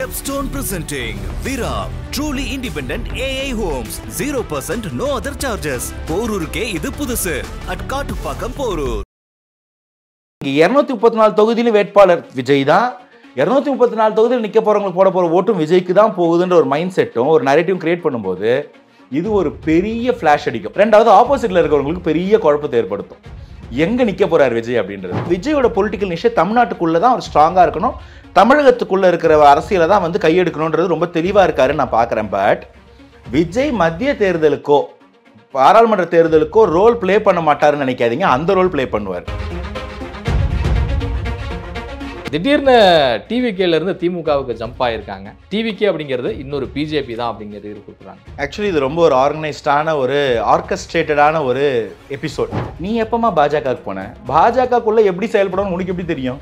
Stepstone presenting Vira, truly independent AI homes, 0% no other charges. போரூருக்கே இது புதுசு. at Kattupakkam Porur. 234 தொகுதியிலும் வேட்பாளர் விஜய் தான். 234 தொகுதியில் நிக்க போறவங்களுக்கு போட போற ஓட்டும் விஜய்க்கு தான் போகுதுன்ற ஒரு மைண்ட் செட்டும் ஒரு நரேட்டிவ் கிரியேட் பண்ணும்போது இது ஒரு பெரிய ஃபிளாஷ் அடிக்கும். ரெண்டாவது ஆப்போசிட்ல இருக்கிறவங்களுக்கு பெரிய குழப்பத்தை ஏற்படுத்தும். எங்க நிக்க போறாரு விஜய் அப்படின்றது. விஜயோட பொலிட்டிக்கல் நிஷே தமிழ்நாட்டுக்குள்ள தான் அவர் ஸ்ட்ராங்கா இருக்கணும், தமிழகத்துக்குள்ள இருக்கிற அரசியலை தான் வந்து கையெடுக்கணும்ன்றது ரொம்ப தெளிவா இருக்காரு நான் பாக்குறேன். பட் விஜய் மத்திய தேர்தலுக்கோ பாராளுமன்ற தேர்தலுக்கோ ரோல் பிளே பண்ண மாட்டாருன்னு நினைக்காதீங்க, அந்த ரோல் பிளே பண்ணுவார். திடீர்னு டிவிகேல இருந்து திமுகவுக்கு ஜம்ப் ஆயிருக்காங்க. டிவிகே அப்படிங்கிறது இன்னொரு பிஜேபி தான் அப்படிங்கிறது கொடுக்குறாங்க. ஆக்சுவலி இது ரொம்ப ஒரு ஆர்கனைஸ்டான ஒரு ஆர்கஸ்ட்ரேட்டடான ஒரு எபிசோட். நீ எப்பமா பாஜகவுக்கு போன, பாஜகக்குள்ள எப்படி செயல்படணும் உனக்கு எப்படி தெரியும்?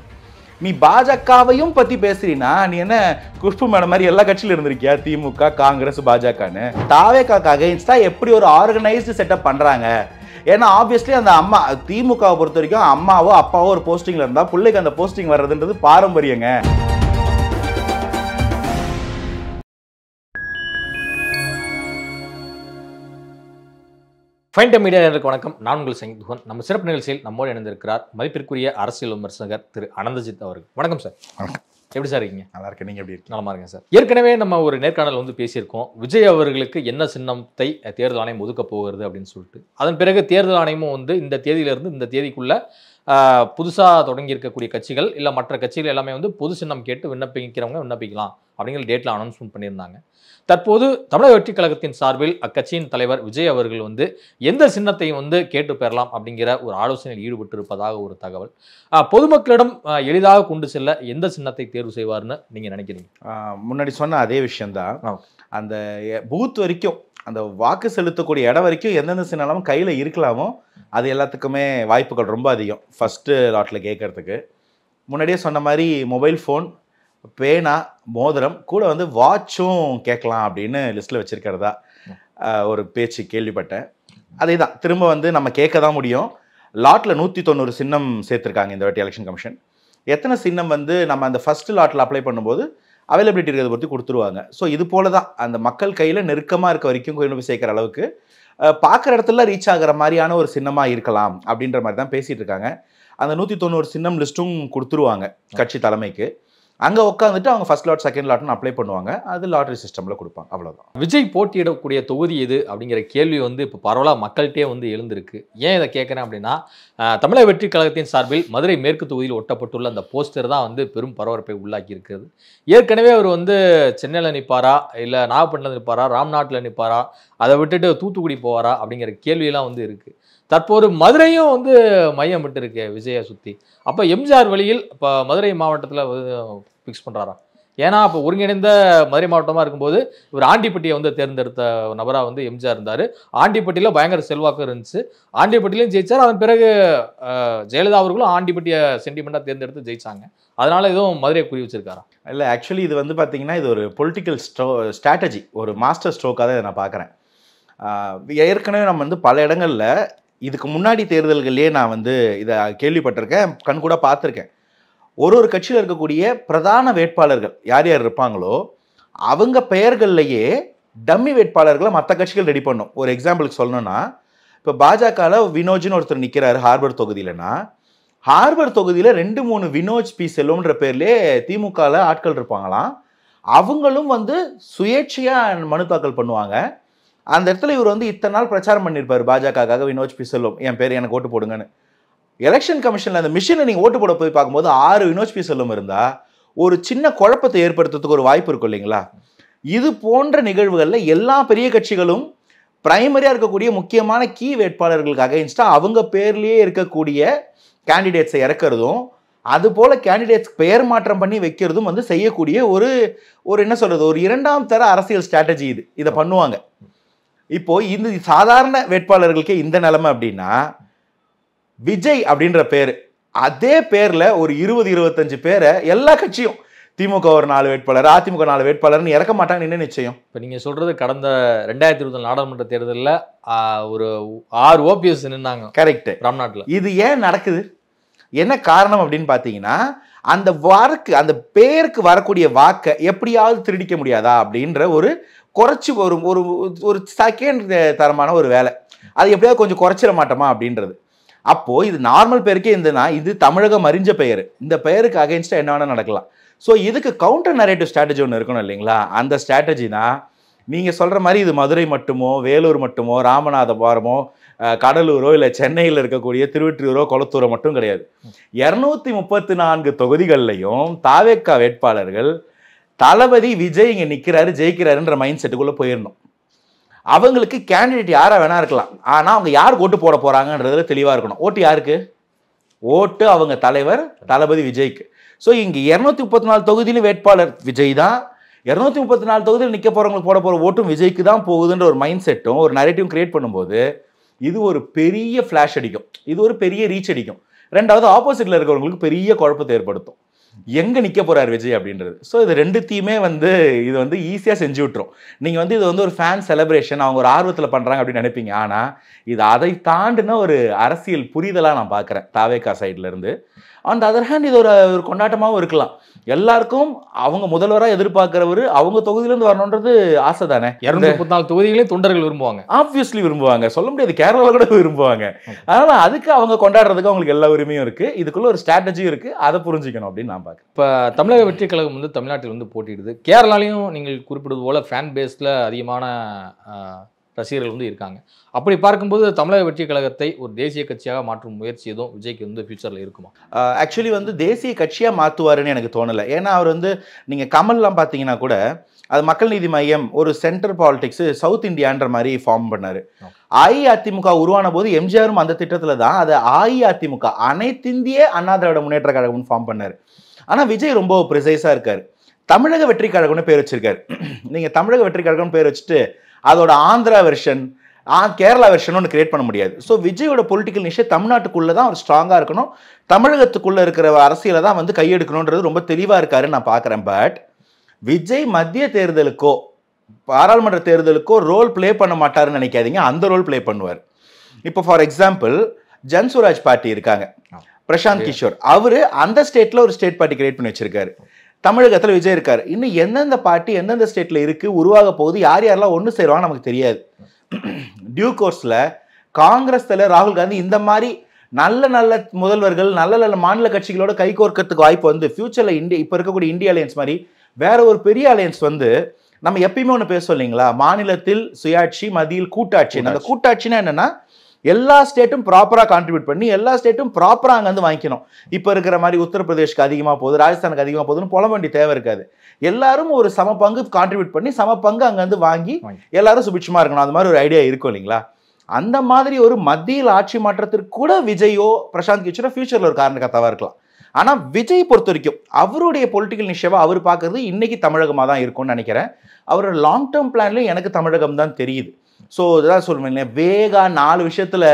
நீ பாஜகவையும் பத்தி பேசுறீனா நீ என்ன குஷ்பு மேடம் மாதிரி எல்லா கட்சியில இருந்திருக்கியா? திமுக, காங்கிரஸ், பாஜகன்னு தாவேக்காக்கு அகைன்ஸ்டா எப்படி ஒரு ஆர்கனைஸ்டு செட்டப் பண்றாங்க? ஏன்னா ஆப்வியஸ்லி அந்த அம்மா திமுகவை பொறுத்த வரைக்கும் அம்மாவோ அப்பாவோ ஒரு போஸ்டிங்ல இருந்தா பிள்ளைக்கு அந்த போஸ்டிங் வர்றதுன்றது பாரம்பரியங்க. ஃபைன் டைம் மீடியா நேயர்களுக்கு வணக்கம். நான் உங்கள் சங்கீத். நம்ம சிறப்பு நிகழ்ச்சியில் நம்மோடு இணைந்திருக்கிறார் மதிப்பிற்குரிய அரசியல் விமர்சகர் திரு அனந்தஜித் அவர்கள். வணக்கம் சார். எப்படி சார் இருக்கீங்க? நல்லா இருக்கேன், நீங்க எப்படி இருக்கீங்க? நலமா இருக்கேன் சார். ஏற்கனவே நம்ம ஒரு நேர்காணல் வந்து பேசியிருக்கோம், விஜய் அவர்களுக்கு என்ன சின்னத்தை தேர்தல் ஆணையம் ஒதுக்க போகிறது அப்படின்னு சொல்லிட்டு. அதன் பிறகு தேர்தல் ஆணையமும் வந்து இந்த தேதியிலிருந்து இந்த தேதிக்குள்ள புதுசாக தொடங்கி இருக்கக்கூடிய கட்சிகள் இல்லை மற்ற கட்சிகள் எல்லாமே வந்து பொது சின்னம் கேட்டு விண்ணப்பிக்கிறவங்க விண்ணப்பிக்கலாம் அப்படிங்கிற டேட்டில் அனௌன்ஸ்மெண்ட் பண்ணியிருந்தாங்க. தற்போது தமிழக வெற்றிக் கழகத்தின் சார்பில் அக்கட்சியின் தலைவர் விஜய் அவர்கள் வந்து எந்த சின்னத்தையும் வந்து கேட்டு பெறலாம் அப்படிங்கிற ஒரு ஆலோசனையில் ஈடுபட்டு இருப்பதாக ஒரு தகவல். பொதுமக்களிடம் எளிதாக கொண்டு செல்ல எந்த சின்னத்தை தேர்வு செய்வார்னு நீங்க நினைக்கிறீங்க? முன்னாடி சொன்ன அதே விஷயம்தான். அந்த பூத் வரைக்கும் அந்த வாக்கு செலுத்தக்கூடிய இடம் வரைக்கும் எந்தெந்த சின்னமும் கையில் இருக்கலாமோ அது எல்லாத்துக்குமே வாய்ப்புகள் ரொம்ப அதிகம். ஃபஸ்ட்டு லாட்டில் கேட்கறதுக்கு முன்னாடியே சொன்ன மாதிரி மொபைல் ஃபோன், பேனா, மோதிரம் கூட வந்து வாட்சும் கேட்கலாம் அப்படின்னு லிஸ்ட்டில் வச்சுருக்கிறதா ஒரு பேச்சு கேள்விப்பட்டேன். அதே தான் திரும்ப வந்து நம்ம கேட்க தான் முடியும். லாட்டில் 190 சின்னம் சேர்த்துருக்காங்க இந்த வாட்டி எலெக்ஷன் கமிஷன். எத்தனை சின்னம் வந்து நம்ம அந்த ஃபஸ்ட்டு லாட்டில் அப்ளை பண்ணும்போது அவைலபிலிட்டி இருக்கிறத பற்றி கொடுத்துருவாங்க. ஸோ இது போல தான் அந்த மக்கள் கையில் நெருக்கமாக இருக்க வரைக்கும் கொண்டு போய் சேர்க்குற அளவுக்கு பார்க்குற இடத்துல ரீச் ஆகிற மாதிரியான ஒரு சின்னமாக இருக்கலாம் அப்படின்ற மாதிரி தான் பேசிகிட்டு இருக்காங்க. அந்த 190 சின்னம் லிஸ்ட்டும் கொடுத்துருவாங்க கட்சி தலைமைக்கு. அங்கே உட்காந்துட்டு அவங்க ஃபர்ஸ்ட் லாட் செகண்ட் லாட்னு அப்ளை பண்ணுவாங்க. அது லாட்ரி சிஸ்டமில் கொடுப்பாங்க. அவ்வளோதான். விஜய் போட்டியிடக்கூடிய தொகுதி எது அப்படிங்கிற கேள்வி வந்து இப்போ பரவலாக மக்கள்கிட்டே வந்து எழுந்திருக்கு. ஏன் இதை கேட்குறேன் அப்படின்னா, தமிழக வெற்றிக் கழகத்தின் சார்பில் மதுரை மேற்கு தொகுதியில் ஒட்டப்பட்டுள்ள அந்த போஸ்டர் தான் வந்து பெரும் பரபரப்பை உள்ளாக்கி இருக்கிறது. ஏற்கனவே அவர் வந்து சென்னையில் நிற்பாரா, இல்லை நாகப்பட்டினத்தில் நிற்பாரா, ராம்நாட்டில் நிற்பாரா, அதை விட்டுட்டு தூத்துக்குடி போவாரா அப்படிங்கிற கேள்வியெல்லாம் வந்து இருக்குது. தற்போது மதுரையும் வந்து மையம் விட்டு இருக்கு விஜயை சுற்றி. அப்போ எம்ஜிஆர் வழியில் இப்போ மதுரை மாவட்டத்தில் ஃபிக்ஸ் பண்ணுறாரா? ஏன்னா இப்போ ஒருங்கிணைந்த மதுரை மாவட்டமாக இருக்கும்போது இவர் ஆண்டிப்பட்டியை வந்து தேர்ந்தெடுத்த நபராக வந்து எம்ஜிஆர் இருந்தார். ஆண்டிப்பட்டியில் பயங்கர செல்வாக்கு இருந்துச்சு. ஆண்டிப்பட்டிலையும் ஜெயிச்சார். அதன் பிறகு ஜெயலலிதா அவர்களும் ஆண்டிப்பட்டியை சென்டிமெண்ட்டாக தேர்ந்தெடுத்து ஜெயிச்சாங்க. அதனால எதுவும் மதுரையை குறி வச்சிருக்காரா? இல்லை, ஆக்சுவலி இது வந்து பார்த்தீங்கன்னா இது ஒரு பொலிட்டிக்கல் ஸ்ட்ராட்டஜி, ஒரு மாஸ்டர் ஸ்ட்ரோக்காக தான் இதை நான் பார்க்குறேன். ஏற்கனவே நம்ம வந்து பல இடங்களில் இதுக்கு முன்னாடி தேர்தல்கள்லேயே நான் வந்து இதை கேள்விப்பட்டிருக்கேன், கண் கூட பார்த்துருக்கேன். ஒரு கட்சியில் இருக்கக்கூடிய பிரதான வேட்பாளர்கள் யார் யார் இருப்பாங்களோ அவங்க பெயர்கள்லையே டம்மி வேட்பாளர்களை மற்ற கட்சிகள் ரெடி பண்ணும். ஒரு எக்ஸாம்பிளுக்கு சொல்லணும்னா, இப்போ பாஜகவில் வினோஜ்னு ஒருத்தர் நிற்கிறாரு ஹார்பர் தொகுதியிலனா, ஹார்பர் தொகுதியில் 2-3 வினோஜ் பி செல்வம்ன்ற பேர்லேயே திமுகவில் ஆட்கள் இருப்பாங்களாம். அவங்களும் வந்து சுயேட்சையாக மனு தாக்கல் பண்ணுவாங்க. அந்த இடத்துல இவர் வந்து இத்தனை நாள் பிரச்சாரம் பண்ணியிருப்பார் பாஜகவுக்காக, வினோஜ் பி செல்வம் என் பேர் எனக்கு ஓட்டு போடுங்கன்னு. எலெக்ஷன் கமிஷனில் அந்த மிஷினை நீங்கள் ஓட்டு போட போய் பார்க்கும்போது 6 வினோஜ் பி செல்வம் இருந்தால் ஒரு சின்ன குழப்பத்தை ஏற்படுத்துறதுக்கு ஒரு வாய்ப்பு இருக்கும் இல்லைங்களா? இது போன்ற நிகழ்வுகளில் எல்லா பெரிய கட்சிகளும் பிரைமரியாக இருக்கக்கூடிய முக்கியமான கீ வேட்பாளர்களுக்கு அகைன்ஸ்டாக அவங்க பேர்லேயே இருக்கக்கூடிய கேண்டிடேட்ஸை இறக்குறதும் அது போல் கேண்டிடேட்ஸ் பெயர் மாற்றம் பண்ணி வைக்கிறதும் வந்து செய்யக்கூடிய ஒரு என்ன சொல்கிறது, ஒரு 2ஆம் தர அரசியல் ஸ்ட்ராட்டஜி இது. இதை பண்ணுவாங்க. இப்போ இந்த சாதாரண வேட்பாளர்களுக்கே இந்த நிலைமை அப்படின்னா, விஜய் அப்படின்ற பேர், அதே பேர்ல ஒரு 20-25 பேரை எல்லா கட்சியும் திமுக ஒரு 4 வேட்பாளர், அதிமுக 4 வேட்பாளர்னு இறக்க மாட்டாங்க. என்ன நிச்சயம்? இப்போ நீங்கள் சொல்றது கடந்த 2020 நாடாளுமன்ற தேர்தலில் ஒரு 6 ஓபிஎஸ் நின்னாங்க. கரெக்ட். ராம்நாட்டில் இது ஏன் நடக்குது, என்ன காரணம் அப்படின்னு பார்த்தீங்கன்னா, அந்த அந்த பேருக்கு வரக்கூடிய வாக்கை எப்படியாவது திருடிக்க முடியாதா அப்படின்ற ஒரு குறைச்சி ஒரு ஒரு ஒரு செகண்ட் தரமான ஒரு வேலை. அது எப்படியாவது கொஞ்சம் குறைச்சிட மாட்டோமா அப்படின்றது. அப்போ இது நார்மல் பேருக்கே இருந்ததுன்னா இது தமிழகம் அறிஞ்ச பெயர், இந்த பெயருக்கு அகைன்ஸ்டா என்ன வேணா நடக்கலாம். ஸோ இதுக்கு கவுண்டர் நரேட்டிவ் ஸ்ட்ராட்டஜி ஒன்று இருக்கணும் இல்லைங்களா? அந்த ஸ்ட்ராட்டஜி தான் நீங்க சொல்ற மாதிரி இது மதுரை மட்டுமோ, வேலூர் மட்டுமோ, ராமநாதபுரமோ, கடலூரோ, இல்லை சென்னையில் இருக்கக்கூடிய திருவொற்றியூரோ, கொளத்தூரோ மட்டும் கிடையாது. 234 தொகுதிகள்லையும் தாவேக்கா வேட்பாளர்கள் தளபதி விஜய் இங்க நிக்கிறாரு, ஜெயிக்கிறாருன்ற மைண்ட் செட்டுக்குள்ள போயிடணும். அவங்களுக்கு கேண்டிடேட் யாரா வேணா இருக்கலாம், ஆனா அவங்க யார் ஓட்டு போட போறாங்கன்றதுல தெளிவா இருக்கணும். ஓட்டு யாருக்கு? ஓட்டு அவங்க தலைவர் தளபதி விஜய்க்கு. ஸோ இங்க 234 தொகுதியிலும் வேட்பாளர் விஜய் தான், 234 தொகுதியில் நிக்க போறவங்களுக்கு போட போற ஓட்டும் விஜய்க்கு தான் போகுதுன்ற ஒரு மைண்ட் செட்டும் ஒரு நரேட்டிவும் கிரியேட் பண்ணும்போது இது ஒரு பெரிய ஃபிளாஷ் அடிக்கும், இது ஒரு பெரிய ரீச் அடிக்கும். ரெண்டாவது ஆப்போசிட்ல இருக்கிறவங்களுக்கு பெரிய குழப்பத்தை ஏற்படுத்தும், எங்க நிக்க போறாரு விஜய் அப்படின்றது. ஸோ இது ரெண்டுத்தையுமே இது ஈஸியா செஞ்சு விட்டுரும். நீங்க இது ஒரு ஃபேன் செலிப்ரேஷன், அவங்க ஒரு ஆர்வத்துல பண்றாங்க அப்படின்னு நினைப்பீங்க. ஆனா இது அதை தாண்டின ஒரு அரசியல் புரிதலா நான் பாக்குறேன் தாவேக்கா சைட்ல இருந்து. ஆன் அதர் ஹேண்ட் இது ஒரு கொண்டாட்டமாகவும் இருக்கலாம். எல்லாருக்கும் அவங்க முதல்வராக எதிர்பார்க்கிறவர் அவங்க தொகுதியிலிருந்து வரணுன்றது ஆசை தானே. 234 தொகுதிகளையும் தொண்டர்கள் விரும்புவாங்க, ஆப்வியஸ்லி விரும்புவாங்க, சொல்ல முடியாது, கேரளாவில் கூட விரும்புவாங்க. அதனால அதுக்கு அவங்க கொண்டாடுறதுக்கு அவங்களுக்கு எல்லா உரிமையும் இருக்கு, இதுக்குள்ள ஒரு ஸ்ட்ராட்டஜியும் இருக்கு, அதை புரிஞ்சுக்கணும் அப்படின்னு நான் பார்க்குறேன். இப்போ தமிழக வெற்றி கழகம் தமிழ்நாட்டில் போட்டியிடுது. கேரளாலையும் நீங்கள் குறிப்பிடுவது போல ஃபேன் பேஸில் அதிகமான ரசிகர்கள் இருக்காங்க. அப்படி பார்க்கும்போது தமிழக வெற்றி கழகத்தை ஒரு தேசிய கட்சியாக மாற்றும் முயற்சி எதுவும் விஜய்க்கு ஃபியூச்சரில் இருக்குமா? ஆக்சுவலி தேசிய கட்சியாக மாற்றுவாருன்னு எனக்கு தோணலை. ஏன்னா அவர் நீங்கள் கமல்லாம் பார்த்தீங்கன்னா கூட அது மக்கள் நீதி மையம் ஒரு சென்டர் பாலிடிக்ஸ் சவுத் இந்தியான்ற மாதிரி ஃபார்ம் பண்ணார். அஇஅதிமுக உருவான போது எம்ஜிஆரும் அந்த திட்டத்தில் தான் அதை அஇஅதிமுக அனைத்திந்திய அண்ணா திராவிட முன்னேற்ற கழகம்னு ஃபார்ம் பண்ணார். ஆனால் விஜய் ரொம்ப ப்ரிசைஸாக இருக்கார், தமிழக வெற்றி கழகம்னு பேர் வச்சிருக்காரு. நீங்கள் தமிழக வெற்றி கழகம்னு பேர் வச்சுட்டு அதோட ஆந்திரா வெர்ஷன், கேரளா வெர்ஷன் ஒன்று கிரியேட் பண்ண முடியாது. ஸோ விஜயோட பொலிட்டிக்கல் நிஷை தமிழ்நாட்டுக்குள்ளே தான் அவர் ஸ்ட்ராங்காக இருக்கணும், தமிழகத்துக்குள்ளே இருக்கிற அரசியலை தான் கையெடுக்கணுன்றது ரொம்ப தெளிவாக இருக்காருன்னு நான் பார்க்குறேன். பட் விஜய் மத்திய தேர்தலுக்கோ பாராளுமன்ற தேர்தலுக்கோ ரோல் பிளே பண்ண மாட்டாருன்னு நினைக்காதீங்க, அந்த ரோல் பிளே பண்ணுவார். இப்போ ஃபார் எக்ஸாம்பிள் ஜன்சுராஜ் பார்ட்டி இருக்காங்க, பிரசாந்த் கிஷோர், அவரு அந்த ஸ்டேட்ல ஒரு ஸ்டேட் பார்ட்டி கிரியேட் பண்ணி வச்சிருக்காரு. தமிழகத்தில் விஜய் இருக்காரு. இன்னும் எந்தெந்த பார்ட்டி எந்தெந்த ஸ்டேட்ல இருக்கு, உருவாக போகுது, யார் யாரெல்லாம் ஒன்று சேருவாங்க நமக்கு தெரியாது. டியூ கோர்ஸ்ல காங்கிரஸ் தலைவர் ராகுல் காந்தி இந்த மாதிரி நல்ல நல்ல முதல்வர்கள் நல்ல நல்ல மாநில கட்சிகளோட கை கோர்க்கறதுக்கு வாய்ப்பு ஃபியூச்சர்ல இப்போ இருக்கக்கூடிய இந்தியா அலையன்ஸ் மாதிரி வேற ஒரு பெரிய அலையன்ஸ் நம்ம எப்பயுமே ஒன்று பேச இல்லைங்களா, மாநிலத்தில் சுயாட்சி மத்தியில் கூட்டாட்சி. அந்த கூட்டாட்சினா என்னன்னா எல்லா ஸ்டேட்டும் ப்ராப்பராக கான்ட்ரிபியூட் பண்ணி எல்லா ஸ்டேட்டும் ப்ராப்பராக அங்கே வாங்கிக்கணும். இப்போ இருக்கிற மாதிரி உத்தரப்பிரதேஷ்க்கு அதிகமாக போகுது, ராஜஸ்தானுக்கு அதிகமாக போகுதுன்னு புல வேண்டிய தேவை இருக்காது. எல்லாரும் ஒரு சம பங்கு கான்ட்ரிபியூட் பண்ணி சம பங்கு அங்கே வாங்கி எல்லாரும் சுபிட்சமாக இருக்கணும். அந்த மாதிரி ஒரு ஐடியா இருக்கும் இல்லைங்களா. அந்த மாதிரி ஒரு மத்தியில் ஆட்சி மாற்றத்திற்கு கூட விஜயோ பிரசாந்த் கிஷோரோ ஃபியூச்சரில் ஒரு காரணக்கர்த்தாவாக இருக்கலாம். ஆனால் விஜய் பொறுத்த வரைக்கும் அவருடைய பொலிட்டிக்கல் நிஷேவா அவர் பார்க்கறது இன்னைக்கு தமிழகமாக தான் இருக்கும்னு நினைக்கிறேன். அவரோட லாங் டேர்ம் பிளான்லேயும் எனக்கு தமிழகம் தான் தெரியுது. ஸோ இதான் சொல்லுவேன், வேகா 4 விஷயத்துல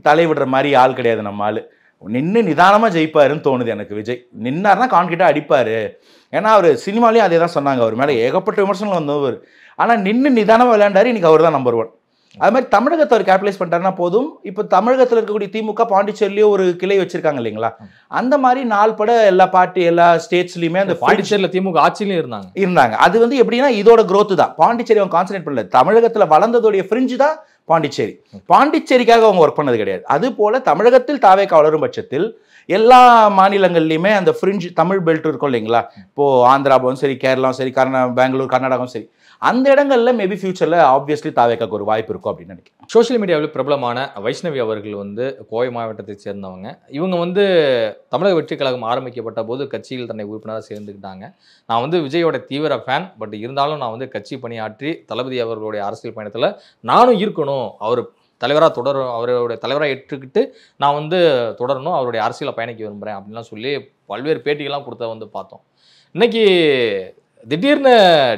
தலைவிடுற மாதிரி ஆள் கிடையாது நம்ம ஆள். நின்று நிதானமாக ஜெயிப்பாருன்னு தோணுது எனக்கு. விஜய் நின்னார்னா கான்கிரிட்டா அடிப்பாரு. ஏன்னா அவர் சினிமாலையும் அதே தான் சொன்னாங்க, அவர் மேலே ஏகப்பட்ட விமர்சனங்கள் வந்தவர். ஆனால் நின்று நிதானமாக விளையாண்டாரு, இன்னைக்கு அவர் தான் நம்பர் 1. அது மாதிரி தமிழகத்தை அவர் கேபிடலைஸ் பண்ணிட்டாருன்னா போதும். இப்போ தமிழகத்தில் இருக்கக்கூடிய திமுக பாண்டிச்சேரியிலேயே ஒரு கிளை வச்சிருக்காங்க இல்லைங்களா, அந்த மாதிரி 4 பட எல்லா பார்ட்டி எல்லா ஸ்டேட்ஸ்லையுமே அந்த பாண்டிச்சேரியில் திமுக ஆட்சியிலும் இருந்தாங்க. அது எப்படின்னா இதோட growth தான். பாண்டிச்சேரி அவங்க கான்சன்ட்ரேட் பண்ணல, தமிழகத்தில் வளர்ந்ததோடைய ஃப்ரிஞ்சு தான் பாண்டிச்சேரி. பாண்டிச்சேரிக்காக அவங்க ஒர்க் பண்ணது கிடையாது. அது போல தமிழகத்தில் தாவேக்கா வளரும் பட்சத்தில் எல்லா மாநிலங்கள்லையுமே அந்த ஃப்ரிஞ்சு தமிழ் பெல்ட் இருக்கும் இல்லைங்களா, இப்போ ஆந்திராவும் சரி, கேரளாவும் சரி, பெங்களூர் கர்நாடகாவும் சரி, அந்த இடங்கள்ல மேபி ஃபியூச்சர்ல ஆப்வியஸ்லி தாவேக்காக்கு ஒரு வாய்ப்பு இருக்கும் அப்படின்னு நினைக்கிறேன். சோஷியல் மீடியாவில் பிரபலமான வைஷ்ணவி அவர்கள் கோவை மாவட்டத்தை சேர்ந்தவங்க. இவங்க தமிழக வெற்றி கழகம் ஆரம்பிக்கப்பட்ட போது கட்சியில் தன்னை உறுப்பினராக சேர்ந்துக்கிட்டாங்க. நான் விஜயோட தீவிர ஃபேன், பட் இருந்தாலும் நான் கட்சி பணியாற்றி தளபதி அவர்களுடைய அரசியல் பயணத்தில் நானும் இருக்கணும், அவர் தலைவராக தொடரும், அவருடைய தலைவராக ஏற்றுக்கிட்டு நான் தொடரணும், அவருடைய அரசியலை பயணிக்க விரும்புகிறேன் அப்படின்லாம் சொல்லி பல்வேறு பேட்டிகள்லாம் கொடுத்த பார்த்தோம். இன்னைக்கு திடீர்னு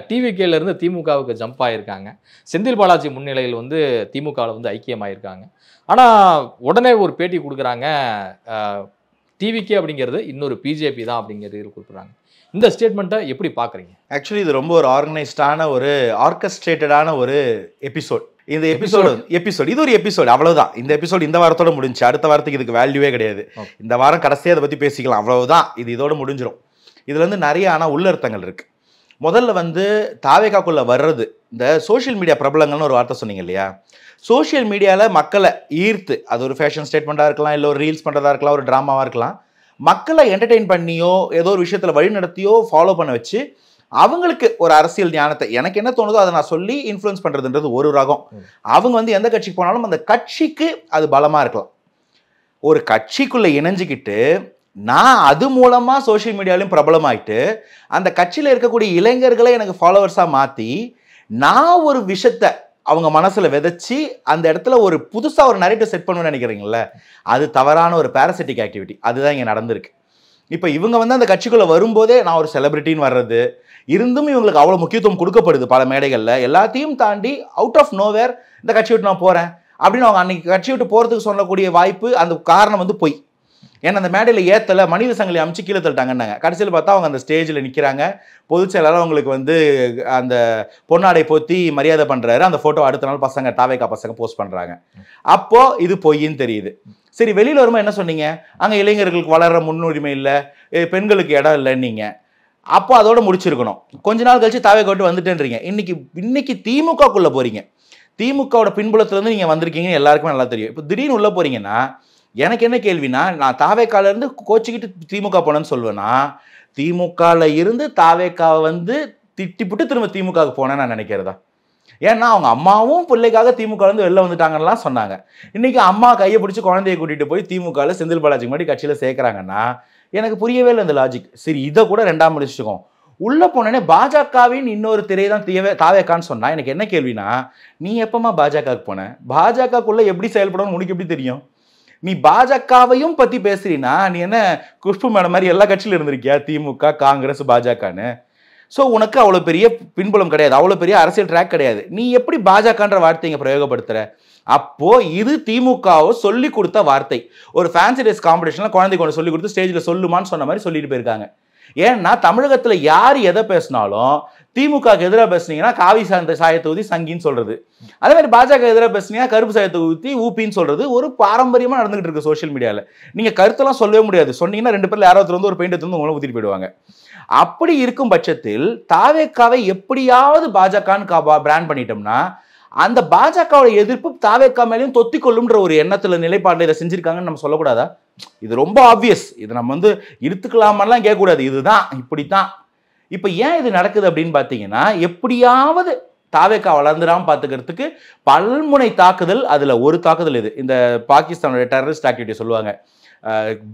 டிவிகேலேருந்து திமுகவுக்கு ஜம்ப் ஆகியிருக்காங்க. செந்தில் பாலாஜி முன்னிலையில் திமுகவில் ஐக்கியமாயிருக்காங்க. ஆனால் உடனே ஒரு பேட்டி கொடுக்குறாங்க, டிவிகே அப்படிங்கிறது இன்னொரு பிஜேபி தான் அப்படிங்கிறது குறிப்பிட்றாங்க. இந்த ஸ்டேட்மெண்ட்டை எப்படி பார்க்குறீங்க? ஆக்சுவலி இது ரொம்ப ஒரு ஆர்கனைஸ்டான ஒரு ஆர்கஸ்ட்ரேட்டடான ஒரு எபிசோட். இந்த எபிசோடு இது ஒரு எபிசோடு, அவ்வளவுதான். இந்த எபிசோடு இந்த வாரத்தோட முடிஞ்சு. அடுத்த வாரத்துக்கு இதுக்கு வேல்யூவே கிடையாது. இந்த வாரம் கடைசியாக அதை பற்றி பேசிக்கலாம், அவ்வளவுதான். இது இதோட முடிஞ்சிடும். இதுல இருந்து நிறைய ஆனால் உள்ளர்த்தங்கள் இருக்கு. முதல்ல வந்து தாவேகாக்குள்ள வர்றது, இந்த சோஷியல் மீடியா பிரபலங்கள்னு ஒரு வார்த்தை சொன்னீங்க இல்லையா? சோஷியல் மீடியாவில் மக்களை ஈர்த்து, அது ஒரு ஃபேஷன் ஸ்டேட்மெண்ட்டாக இருக்கலாம், இல்லை ஒரு ரீல்ஸ் பண்ணுறதா இருக்கலாம், ஒரு ட்ராமாவாக இருக்கலாம், மக்களை என்டர்டெயின் பண்ணியோ ஏதோ ஒரு விஷயத்தில் வழி நடத்தியோ ஃபாலோ பண்ண வச்சு அவங்களுக்கு ஒரு அரசியல் ஞானத்தை, எனக்கு என்ன தோணுதோ அதை நான் சொல்லி இன்ஃப்ளூயன்ஸ் பண்ணுறதுன்றது ஒரு ரகம். அவங்க வந்து எந்த கட்சிக்கு போனாலும் அந்த கட்சிக்கு அது பலமாக இருக்கலாம். ஒரு கட்சிக்குள்ளே இணைஞ்சிக்கிட்டு நான் அது மூலமாக சோஷியல் மீடியாலையும் பிரபலமாயிட்டு அந்த கட்சியில் இருக்கக்கூடிய இளைஞர்களை எனக்கு ஃபாலோவர்ஸாக மாற்றி நான் ஒரு விஷயத்தை அவங்க மனசில் விதைச்சி அந்த இடத்துல ஒரு புதுசாக ஒரு நரேட்டிவ் செட் பண்ணணும்னு நினைக்கிறீங்களே, அது தவறான ஒரு பேரசிட்டிக் ஆக்டிவிட்டி. அதுதான் இங்கே நடந்திருக்கு. இப்போ இவங்க வந்து அந்த கட்சிக்குள்ளே வரும்போதே நான் ஒரு செலிபிரிட்டின்னு வர்றது, இருந்தும் இவங்களுக்கு அவ்வளோ முக்கியத்துவம் கொடுக்கப்படுது பல மேடைகளில். எல்லாத்தையும் தாண்டி அவுட் ஆஃப் நோவேர் இந்த கட்சி விட்டு நான் போகிறேன் அப்படின்னு அவங்க அன்னைக்கு கட்சி விட்டு போகிறதுக்கு சொல்லக்கூடிய வாய்ப்பு, அந்த காரணம் வந்து பொய். ஏன்னா அந்த மேடையில் ஏற்றலை, மனித சங்கிலி அமைச்சு கீழே தள்ளிட்டாங்கன்னாங்க. கடைசியில் பார்த்தா அவங்க அந்த ஸ்டேஜில் நிற்கிறாங்க. பொதுச் செயலாளர் அவங்களுக்கு வந்து அந்த பொன்னாடை போற்றி மரியாதை பண்ணுறாரு. அந்த ஃபோட்டோ அடுத்த நாள் பசங்க தாவேகா பசங்க போஸ்ட் பண்ணுறாங்க. அப்போது இது பொய்ன்னு தெரியுது. சரி, வெளியில் வரும்போது என்ன சொன்னீங்க? அங்கே இளைஞர்களுக்கு வளர்கிற முன்னுரிமை இல்லை, பெண்களுக்கு இடம் இல்லைன்னீங்க. அப்போ அதோட முடிச்சிருக்கணும். கொஞ்ச நாள் கழிச்சு தாவேகா விட்டு வந்துட்டேன்றீங்க. இன்னைக்கு திமுகக்குள்ளே போகிறீங்க. திமுகவோட பின்புலத்துலேருந்து நீங்கள் வந்திருக்கீங்கன்னு எல்லாருக்குமே நல்லா தெரியும். இப்போ திடீர்னு உள்ளே போகிறீங்கன்னா எனக்கு என்ன கேள்வினா, நான் தாவேக்காலேருந்து கோச்சிக்கிட்டு திமுக போனேன்னு சொல்லுவேன்னா, திமுகவில் இருந்து தாவேக்காவை வந்து திட்டிப்புட்டு திரும்ப திமுகவுக்கு போனேன்னு நான் நினைக்கிறதா? ஏன்னா அவங்க அம்மாவும் பிள்ளைக்காக திமுகலேருந்து வெளில வந்துட்டாங்கலாம் சொன்னாங்க. இன்றைக்கி அம்மா கையை பிடிச்சி குழந்தைய கூட்டிகிட்டு போய் திமுகவில் செந்தில் பாலாஜிக்கு முன்னாடி கட்சியில் சேர்க்குறாங்கன்னா எனக்கு புரியவே இல்லை இந்த லாஜிக். சரி, இதை கூட ரெண்டாம் முடிச்சுக்கோம். உள்ளே போனோடனே பாஜகவின் இன்னொரு திரை தான் தாவேக்கான்னு சொன்னால் எனக்கு என்ன கேள்வினா, நீ எப்போம்மா பாஜகவுக்கு போன? பாஜகக்குள்ளே எப்படி செயல்படணும் உனக்கு எப்படி தெரியும்? நீ பாஜகவையும் பற்றி பேசுறீன்னா நீ என்ன குஷ்பு மேடம் மாதிரி எல்லா கட்சியில் இருந்திருக்கியா? திமுக, காங்கிரஸ், பாஜகன்னு. ஸோ உனக்கு அவ்வளோ பெரிய பின்புலம் கிடையாது, அவ்வளோ பெரிய அரசியல் ட்ராக் கிடையாது. நீ எப்படி பாஜகன்ற வார்த்தை இங்கே பிரயோகப்படுத்துகிற? அப்போது இது திமுகவோ சொல்லி கொடுத்த வார்த்தை. ஒரு ஃபேன்சி ட்ரெஸ் காம்படிஷனில் குழந்தைக்கு ஒன்று சொல்லி கொடுத்து ஸ்டேஜில் சொல்லுமான்னு சொன்ன மாதிரி சொல்லிட்டு போயிருக்காங்க. ஏன்னா தமிழகத்தில் யார் எதை பேசினாலும் திமுகவுக்கு எதிராக பேசுனீங்கன்னா காவி சாயத்தை ஊற்றி சங்கின்னு சொல்றது, அதே மாதிரி பாஜக எதிராக பேசுனீங்கன்னா கருப்பு சாயத்தை ஊற்றி ஊப்பின்னு சொல்றது ஒரு பாரம்பரியமாக நடந்துகிட்டு இருக்கு சோஷியல் மீடியாவில். நீங்கள் கருத்தெல்லாம் சொல்லவே முடியாது. சொன்னீங்கன்னா ரெண்டு பேர்ல யாராவது வந்து ஒரு பெயிண்ட் வந்து உங்களை ஊற்றிட்டு போயிடுவாங்க. அப்படி இருக்கும் பட்சத்தில் தாவேக்காவை எப்படியாவது பாஜகன்னு பிராண்ட் பண்ணிட்டோம்னா அந்த பாஜகவோட எதிர்ப்பு தாவேக்கா மேலேயும் தொத்திக்கொள்ளும்ன்ற ஒரு எண்ணத்துல நிலைப்பாட்டில் இதை செஞ்சிருக்காங்கன்னு நம்ம சொல்லக்கூடாதா? இது ரொம்ப ஆப்வியஸ். இது நம்ம வந்து இருத்துக்கலாமெல்லாம் கேட்கக்கூடாது. இதுதான், இப்படித்தான். இப்போ ஏன் இது நடக்குது அப்படின்னு பார்த்தீங்கன்னா, எப்படியாவது தாவேக்கா வளர்ந்துடாம பார்த்துக்கிறதுக்கு பல்முனை தாக்குதல். அதில் ஒரு தாக்குதல் இது. இந்த பாகிஸ்தானோட டெரரிஸ்ட் ஆக்டிவிட்டி சொல்லுவாங்க,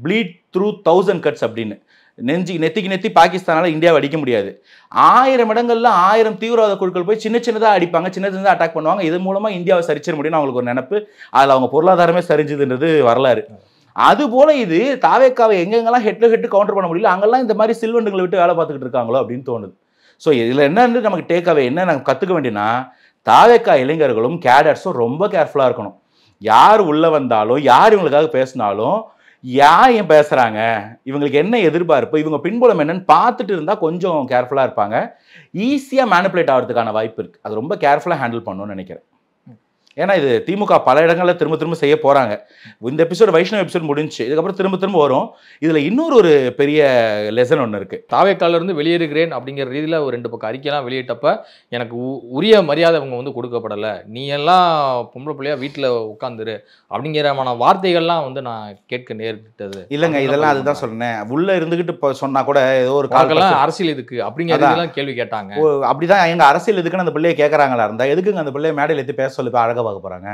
ப்ளீட் த்ரூ 1000 கட்ஸ் அப்படின்னு. நெத்திக்கு நெத்தி பாகிஸ்தானால இந்தியாவை அடிக்க முடியாது. 1000 இடங்கள்ல 1000 தீவிரவாத குழுக்கள் போய் சின்ன சின்னதாக அடிப்பாங்க, சின்ன சின்னதாக அட்டாக் பண்ணுவாங்க. இது மூலமா இந்தியாவை சரிச்சிட முடியும்னு அவங்களுக்கு ஒரு நினைப்பு. அதில் அவங்க பொருளாதாரமே சரிஞ்சுதுன்றது வரலாறு. அதுபோல இது தாவேக்காவை எங்கெங்கெல்லாம் ஹெட் கவுண்டர் பண்ண முடியல அங்கெல்லாம் இந்த மாதிரி சில்வண்டுகளை விட்டு வேலை பார்த்துக்கிட்டு இருக்காங்களோ அப்படின்னு தோணுது. ஸோ இதில் என்ன நமக்கு டேக்அவே என்ன நாங்கள் கற்றுக்க வேண்டியனா, தாவேக்கா இளைஞர்களும் கேடர்ஸும் ரொம்ப கேர்ஃபுல்லாக இருக்கணும். யார் உள்ளே வந்தாலும் யார் இவங்களுக்காக பேசினாலும் யார் ஏன் பேசுகிறாங்க, இவங்களுக்கு என்ன எதிர்பார்ப்பு, இவங்க பின்புலம் என்னன்னு பார்த்துட்டு இருந்தால் கொஞ்சம் கேர்ஃபுல்லாக இருப்பாங்க. ஈஸியாக மேனிப்புலேட் ஆகிறதுக்கான வாய்ப்பு இருக்குது. அது ரொம்ப கேர்ஃபுல்லாக ஹேண்டில் பண்ணணும்னு நினைக்கிறேன். ஏன்னா இது திமுக பல இடங்களில் திரும்ப திரும்ப செய்ய போகிறாங்க. இந்த எபிசோடு வைஷ்ணவ் எபிசோட் முடிஞ்சு இதுக்கப்புறம் திரும்ப திரும்ப வரும். இதில் இன்னொரு ஒரு பெரிய லெசன் ஒன்று இருக்குது. தாவேக்காலிருந்து வெளியேறுகிறேன் அப்படிங்கிற ரீதியில் ஒரு 2 பக்கம் அறிக்கையெல்லாம் வெளியிட்டப்ப எனக்கு உரிய மரியாதை அவங்க வந்து கொடுக்கப்படலை, நீ எல்லாம் பொம்பளை பிள்ளையா வீட்டில் உட்காந்துரு அப்படிங்கிறமான வார்த்தைகள்லாம் வந்து நான் கேட்க நேரிட்டது. இல்லைங்க, இதெல்லாம் அதுதான் சொன்னேன். உள்ளே இருந்துக்கிட்டு சொன்னால் கூட ஏதோ ஒரு காலெல்லாம் அரசியல் இதுக்கு அப்படிங்கிறதெல்லாம் கேள்வி கேட்டாங்க. அப்படிதான் எங்கள் அரசியல் எதுக்குன்னு அந்த பிள்ளையை கேட்குறாங்களா இருந்தால் எதுக்குங்க அந்த பிள்ளையை மேடையில் எடுத்து பேச சொல்லி அழகாக பார்க்க போகிறாங்க?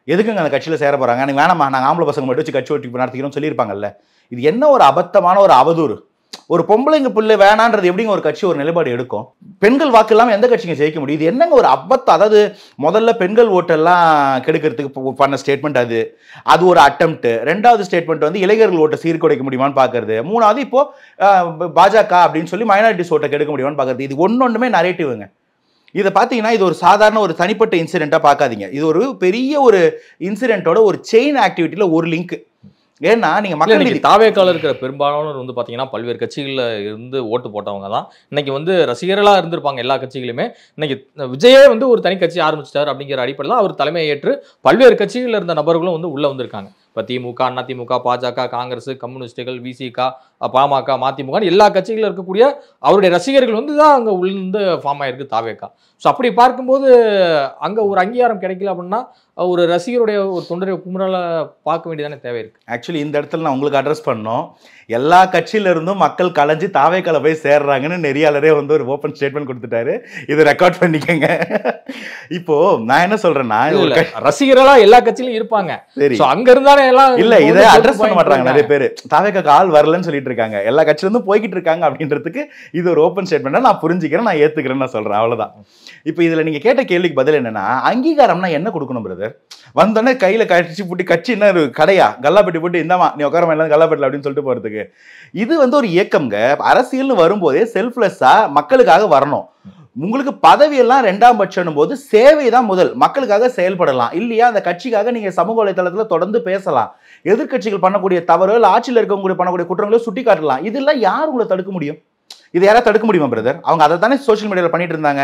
எதுக்குங்க அந்த கட்சியில் சேர போகிறாங்க? எனக்கு வேணாமா, நாங்கள் ஆம்பளை பசங்க மட்டும் வச்சு கட்சி ஓட்டி நடத்திக்கிறோம் சொல்லியிருப்பாங்கல்ல. இது என்ன ஒரு அபத்தமான ஒரு அவதூறு. ஒரு பொம்பளைங்க பிள்ளை வேணான்றது எப்படிங்க ஒரு கட்சி ஒரு நிலைப்பாடு எடுக்கும்? பெண்கள் வாக்கு இல்லாமல் எந்த கட்சிங்க ஜெயிக்க முடியும்? இது என்னங்க ஒரு அபத்தம். அதாவது முதல்ல பெண்கள் ஓட்டெல்லாம் கெடுக்கிறதுக்கு பண்ண ஸ்டேட்மெண்ட் அது ஒரு அட்டெம்ப்ட். 2வது ஸ்டேட்மெண்ட் வந்து இளைஞர்கள் ஓட்டை சீர்குலைக்க முடியுமான்னு பார்க்கறது. 3வது இப்போ பாஜக அப்படின்னு சொல்லி மைனாரிட்டிஸ் ஓட்டை கெடுக்க முடியுமான்னு பார்க்கறது. இது ஒன்னொன்றுமே நரேட்டிவ்ங்க. இதை பார்த்தீங்கன்னா இது ஒரு சாதாரண ஒரு தனிப்பட்ட இன்சிடெண்ட்டாக பார்க்காதீங்க. இது ஒரு பெரிய ஒரு இன்சிடெண்ட்டோட ஒரு செயின் ஆக்டிவிட்டியில் ஒரு லிங்க். ஏன்னா நீங்க மக்கள் நீதி தாவேக்கால இருக்கிற பெரும்பாலானோர் வந்து பாத்தீங்கன்னா பல்வேறு கட்சிகள்ல இருந்து ஓட்டு போட்டவங்க தான் இன்னைக்கு வந்து ரசிகர்களா இருந்திருப்பாங்க எல்லா கட்சிகளுமே. இன்னைக்கு விஜயே வந்து ஒரு தனி கட்சி ஆரம்பிச்சிட்டார் அப்படிங்கிற அடிப்படையில் அவர் தலைமையை ஏற்று பல்வேறு கட்சிகள்ல இருந்த நபர்களும் வந்து உள்ள வந்திருக்காங்க. இப்போ திமுக, அதிமுக, பாஜக, காங்கிரஸ், கம்யூனிஸ்டுகள், விசிக, பாமக, மதிமுக எல்லா கட்சிகளில் இருக்கக்கூடிய அவருடைய ரசிகர்கள் வந்து தான் அங்கே உள்ள ஃபார்ம் ஆயிருக்கு தாவேக்கா. ஸோ அப்படி பார்க்கும்போது அங்கே ஒரு அங்கீகாரம் கிடைக்கல அப்படின்னா ஒரு ரசிகருடைய ஒரு தொண்டரை குமுறலை பார்க்க வேண்டியதானே தேவை இருக்கு. ஆக்சுவலி இந்த இடத்துல நான் உங்களுக்கு அட்ரஸ் பண்ணோம். எல்லா கட்சியில இருந்தும் மக்கள் கலைஞ்சு தாவேக்கால போய் சேர்றாங்கன்னு நெறியாளரே வந்து ஒரு ஓப்பன் ஸ்டேட்மெண்ட் கொடுத்துட்டாரு. இதை ரெக்கார்ட் பண்ணிக்கங்க. இப்போ நான் என்ன சொல்றேன்னா ரசிகர்களா எல்லா கட்சியிலும் இருப்பாங்க. சரி, அங்க இருந்தானே எல்லாம் இல்ல இதை அட்ரஸ் பண்ண மாட்டாங்க நிறைய பேர். தாவேக்காக்கு ஆள் வரலன்னு சொல்லிட்டு இருக்காங்க. எல்லா கட்சியில இருந்தும் போய்கிட்டு இருக்காங்க அப்படின்றதுக்கு இது ஒரு ஓப்பன் ஸ்டேட்மெண்ட். நான் புரிஞ்சுக்கிறேன், நான் ஏத்துக்கிறேன்னு நான் சொல்றேன், அவ்வளவுதான். இப்போ இதுல நீங்க கேட்ட கேள்விக்கு பதில் என்னன்னா, அங்கீகாரம்னா என்ன கொடுக்கணும் பிரதர்? வந்தோடனே கையில கட்சி போட்டு கட்சி என்ன கடையா கல்லாப்பட்டி போட்டு இந்தாமா நீ உட்கார எல்லாம் கல்லாப்பட்டில் அப்படின்னு சொல்லிட்டு போறதுக்கு இது வந்து ஒரு இயக்கம்ங்க. அரசியல்னு வரும்போதே செல்ஃப்லெஸ்ஸா மக்களுக்காக வரணும். உங்களுக்கு பதவி எல்லாம் ரெண்டாம் பட்சம் போது சேவை தான் முதல். மக்களுக்காக செயல்படலாம் இல்லையா, அந்த கட்சிக்காக நீங்க சமூக வலைதளத்துல தொடர்ந்து பேசலாம். எதிர்கட்சிகள் பண்ணக்கூடிய தவறு இல்லை ஆட்சியில் இருக்கவங்க பண்ணக்கூடிய குற்றங்களை சுட்டி காட்டலாம். இதெல்லாம் யார் உங்களை தடுக்க முடியும்? இது யாராவது தடுக்க முடியுமா பிரதர்? அவங்க அதை தானே சோஷியல் மீடியாவில் பண்ணிட்டு இருந்தாங்க.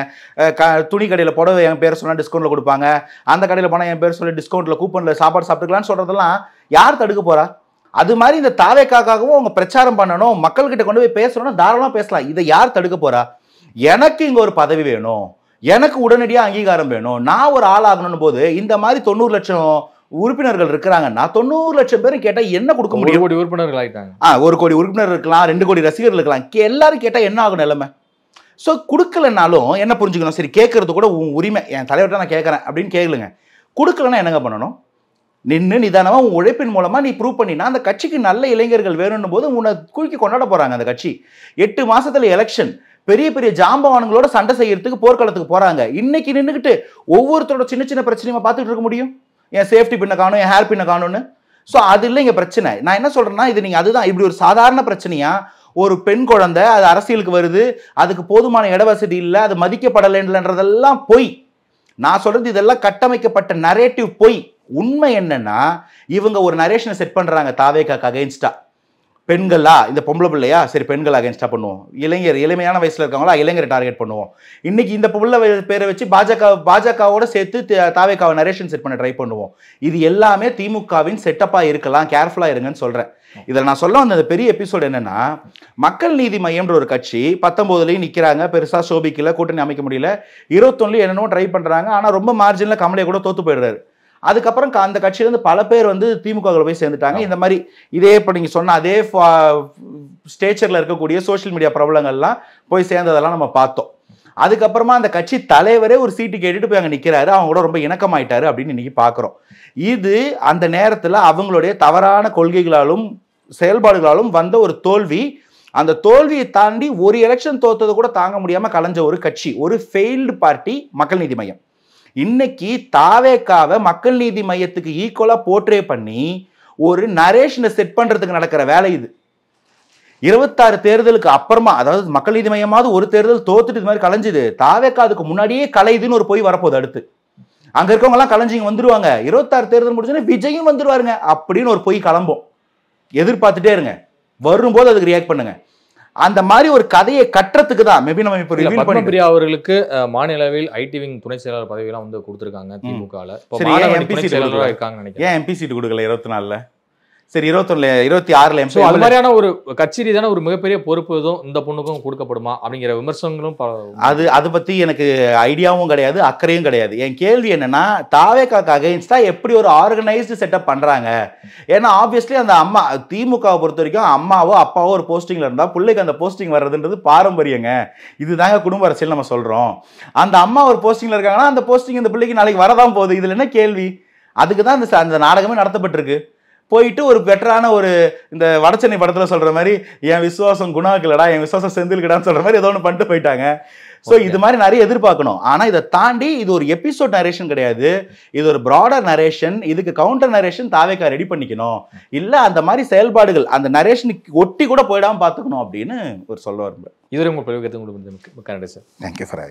துணி கடையில் புடவை என் பேர் சொன்னால் டிஸ்கவுண்ட்ல கொடுப்பாங்க, அந்த கடையில் போனால் என் பேர் சொல்லி டிஸ்கவுண்ட்ல கூப்பன்ல சாப்பாடு சாப்பிட்டுக்கலாம்னு சொல்றதெல்லாம் யார் தடுக்க போறா? அது மாதிரி இந்த தாவேக்காகவும் அவங்க பிரச்சாரம் பண்ணணும், மக்கள்கிட்ட கொண்டு போய் பேசணும்னா தாராளமா பேசலாம். இதை யார் தடுக்க போறா? எனக்கு இங்க ஒரு பதவி வேணும், எனக்கு உடனடியாக அங்கீகாரம் வேணும், நான் ஒரு ஆள் ஆகணும் போது இந்த மாதிரி 90 லட்சம் உறுப்பினர்கள் இருக்கிறாங்கன்னா 90 லட்சம் பேரும் கேட்டா என்ன கொடுக்க முடியும்? 1 கோடி உறுப்பினர்கள் ஆயிட்டாங்க. 1 கோடி உறுப்பினர் இருக்கலாம், 2 கோடி ரசிகர்கள் இருக்கலாம். எல்லாரும் கேட்டா என்ன ஆகும் நிலைமை? ஸோ கொடுக்கலனாலும் என்ன புரிஞ்சுக்கணும், சரி கேட்கறது கூட உரிமை, என் தலைவர்கிட்ட நான் கேட்கறேன் அப்படின்னு கேளுங்க. கொடுக்கலன்னா என்னங்க பண்ணணும்? நின்று நிதானமா உன் உழைப்பின் மூலமா நீ ப்ரூவ் பண்ணினா அந்த கட்சிக்கு நல்ல இளைஞர்கள் வேணும்னு போது உன்னை குலுக்கி கொண்டாட போறாங்க. அந்த கட்சி 8 மாசத்துல எலெக்ஷன், பெரிய பெரிய ஜாம்பவான்களோட சண்டை செய்யறதுக்கு போர்க்களத்துக்கு போறாங்க. இன்னைக்கு நின்றுக்கிட்டு ஒவ்வொருத்தரோட சின்ன சின்ன பிரச்சனையுமா பார்த்துட்டு இருக்க முடியும்? என் சேஃப்டி பின்ன காணும், என் ஹேர் பின்ன காணும்னு. ஸோ அது இல்லை இங்க பிரச்சனை. நான் என்ன சொல்றேன்னா, இது நீங்க அதுதான் இப்படி ஒரு சாதாரண பிரச்சனையா, ஒரு பெண் குழந்தை அது அரசியலுக்கு வருது, அதுக்கு போதுமான இடவசதி இல்லை, அது மதிக்கப்படலைன்றதெல்லாம் பொய். நான் சொல்றது இதெல்லாம் கட்டமைக்கப்பட்ட நரேட்டிவ் பொய். உண்மை என்னன்னா, இவங்க ஒரு நரேஷனை செட் பண்றாங்க தாவேக்காக்கு அகைன்ஸ்டா. பெண்களா, இந்த பொம்பளை பிள்ளையா, சரி பெண்கள் அகைன்ஸ்டா பண்ணுவோம், இளைஞர் இளமையான வயசுல இருக்காங்களா இளைஞரை டார்கெட் பண்ணுவோம். இன்னைக்கு இந்த பிள்ளை பேரை வச்சு பாஜகவோட சேர்த்து தாவேக்காவை நரேஷன் செட் பண்ண ட்ரை பண்ணுவோம். இது எல்லாமே திமுகவின் செட்டப்பா இருக்கலாம், கேர்ஃபுல்லா இருங்கன்னு சொல்றேன். இதில் நான் சொல்ல வந்த பெரிய எபிசோடு என்னன்னா, மக்கள் நீதி மையம்ன்ற ஒரு கட்சி 19லயும் நிக்கிறாங்க, பெருசா சோபிக்கல, கூட்டணி அமைக்க முடியல, 21லயும் என்னென்னோ ட்ரை பண்றாங்க, ஆனா ரொம்ப மார்ஜின்ல கமலே கூட தோத்து போயிடுறாரு. அதுக்கப்புறம் அந்த கட்சியிலேருந்து பல பேர் வந்து திமுக போய் சேர்ந்துட்டாங்க. இந்த மாதிரி இதே இப்போ நீங்கள் சொன்ன அதே ஸ்டேச்சரில் இருக்கக்கூடிய சோஷியல் மீடியா பிரபலங்கள்லாம் போய் சேர்ந்ததெல்லாம் நம்ம பார்த்தோம். அதுக்கப்புறமா அந்த கட்சி தலைவரே ஒரு சீட்டு கேட்டுட்டு போய் அங்கே நிற்கிறாரு, அவங்க கூட ரொம்ப இணக்கமாயிட்டாரு அப்படின்னு இன்னைக்கு பார்க்குறோம். இது அந்த நேரத்தில் அவங்களுடைய தவறான கொள்கைகளாலும் செயல்பாடுகளாலும் வந்த ஒரு தோல்வி. அந்த தோல்வியை தாண்டி ஒரு எலெக்ஷன் தோத்தது கூட தாங்க முடியாமல் கலைஞ்ச ஒரு கட்சி, ஒரு ஃபெயில்டு பார்ட்டி மக்கள் நீதி மையம். இன்னைக்கு தாவேக்காவை மக்கள் நீதி மையத்துக்கு ஈக்குவலா போர்ட்ரே பண்ணி ஒரு நரேஷனை செட் பண்றதுக்கு நடக்கிற வேலை இது. 26 தேர்தலுக்கு அப்புறமா, அதாவது மக்கள் நீதி மையமாவது ஒரு தேர்தல் தோத்துட்டு இது மாதிரி கலைஞ்சுது, தாவேக்கா அதுக்கு முன்னாடியே கலையுதுன்னு ஒரு போய் வரப்போகுது. அடுத்து அங்க இருக்கவங்க எல்லாம் கலைஞ்சிங்க வந்துருவாங்க, 26 தேர்தல் முடிஞ்சோன்னா விஜயும் வந்துருவாருங்க அப்படின்னு ஒரு போய் கிளம்பும். எதிர்பார்த்துட்டே இருங்க, வரும்போது அதுக்கு ரியாக்ட் பண்ணுங்க. அந்த மாதிரி ஒரு கதையை கட்டுறதுக்கு தான் மேபி நம்ம இப்போ ரிவீல் பண்ணி பிரியா அவர்களுக்கு மாநில அளவில் ஐடி விங் துணை செயலாளர் பதவியெல்லாம் வந்து கொடுத்துருக்காங்க திமுகல. ஏன் எம்பி சீட்டு கொடுக்கல 24ல? சரி 21ல 26ல எம்பி. அது மாதிரியான ஒரு கட்சி ரீதியான ஒரு மிகப்பெரிய பொறுப்பு எதுவும் இந்த பொண்ணுக்கும் கொடுக்கப்படுமா அப்படிங்கிற விமர்சனங்களும் அது பத்தி எனக்கு ஐடியாவும் கிடையாது, அக்கறையும் கிடையாது. என் கேள்வி என்னன்னா, தாவேக்காக்கு அகைன்ஸ்டா எப்படி ஒரு ஆர்கனைஸ்டு செட்டப் பண்றாங்க? ஏன்னா ஆப்வியஸ்லி அந்த அம்மா திமுகவை பொறுத்த வரைக்கும் அம்மாவோ அப்பாவோ ஒரு போஸ்டிங்ல இருந்தா பிள்ளைக்கு அந்த போஸ்டிங் வர்றதுன்றது பாரம்பரியங்க. இதுதாங்க குடும்ப அரசியல் நம்ம சொல்றோம். அந்த அம்மா ஒரு போஸ்டிங்ல இருக்காங்கன்னா அந்த போஸ்டிங் இந்த பிள்ளைக்கு நாளைக்கு வரதான் போகுது. இதுல என்ன கேள்வி? அதுக்கு தான் அந்த நாடகமே நடத்தப்பட்டிருக்கு. போயிட்டு ஒரு பெட்டரான ஒரு இந்த வடச்சென்னை படத்துல சொல்ற மாதிரி என் விசுவாசம் குணாக்கலடா, என் விசுவாசம் செந்தில்கடான்னு சொல்ற மாதிரி ஏதோ ஒன்று பண்ணிட்டு போயிட்டாங்க. ஸோ இது மாதிரி நிறைய எதிர்பார்க்கணும். ஆனா இதை தாண்டி இது ஒரு எபிசோட் நரேஷன் கிடையாது, இது ஒரு ப்ராடர் நரேஷன். இதுக்கு கவுண்டர் நரேஷன் தாவேக்கா ரெடி பண்ணிக்கணும், இல்ல அந்த மாதிரி செயல்பாடுகள் அந்த நரேஷனுக்கு ஒட்டி கூட போயிடாம பார்த்துக்கணும் அப்படின்னு ஒரு சொல்ல வரும். இதுவரை உங்க பிரயோகத்தை உங்களுக்கு தேங்க்யூ ஃபார்